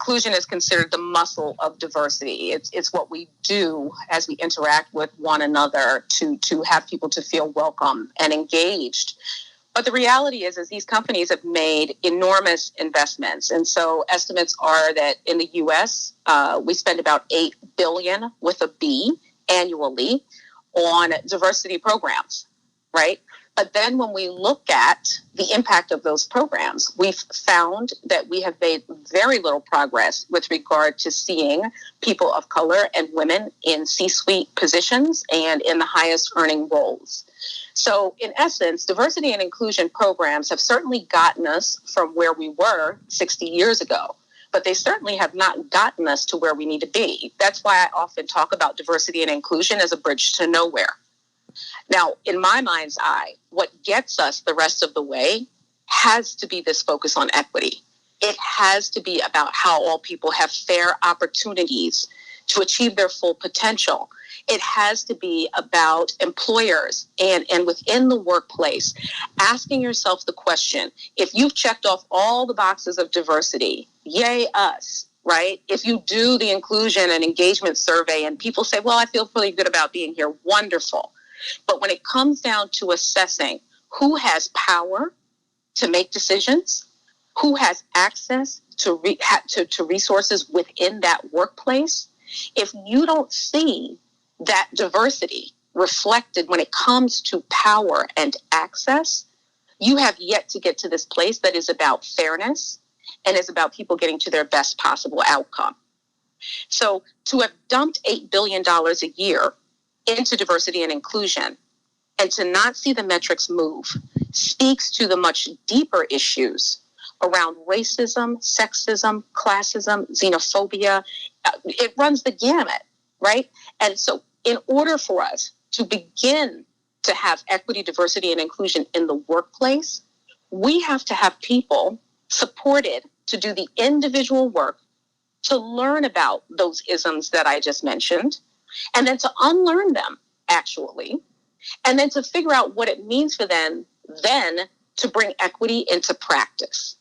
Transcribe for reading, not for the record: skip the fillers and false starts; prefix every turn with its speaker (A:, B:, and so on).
A: inclusion is considered the muscle of diversity. It's what we do as we interact with one another to have people to feel welcome and engaged. But the reality is these companies have made enormous investments. And so estimates are that in the U.S., we spend about $8 billion with a B annually on diversity programs, right? But then when we look at the impact of those programs, we've found that we have made very little progress with regard to seeing people of color and women in C-suite positions and in the highest earning roles. So in essence, diversity and inclusion programs have certainly gotten us from where we were 60 years ago, but they certainly have not gotten us to where we need to be. That's why I often talk about diversity and inclusion as a bridge to nowhere. Now, in my mind's eye, what gets us the rest of the way has to be this focus on equity. It has to be about how all people have fair opportunities to achieve their full potential. It has to be about employers and within the workplace, asking yourself the question, if you've checked off all the boxes of diversity, yay us, right? If you do the inclusion and engagement survey and people say, well, I feel really good about being here, wonderful. But when it comes down to assessing who has power to make decisions, who has access to resources within that workplace, if you don't see that diversity reflected when it comes to power and access, you have yet to get to this place that is about fairness and is about people getting to their best possible outcome. So to have dumped $8 billion a year into diversity and inclusion and to not see the metrics move speaks to the much deeper issues around racism, sexism, classism, xenophobia. It runs the gamut, right? And so in order for us to begin to have equity, diversity, and inclusion in the workplace, we have to have people supported to do the individual work to learn about those isms that I just mentioned, and then to unlearn them, actually, and then to figure out what it means for them then to bring equity into practice.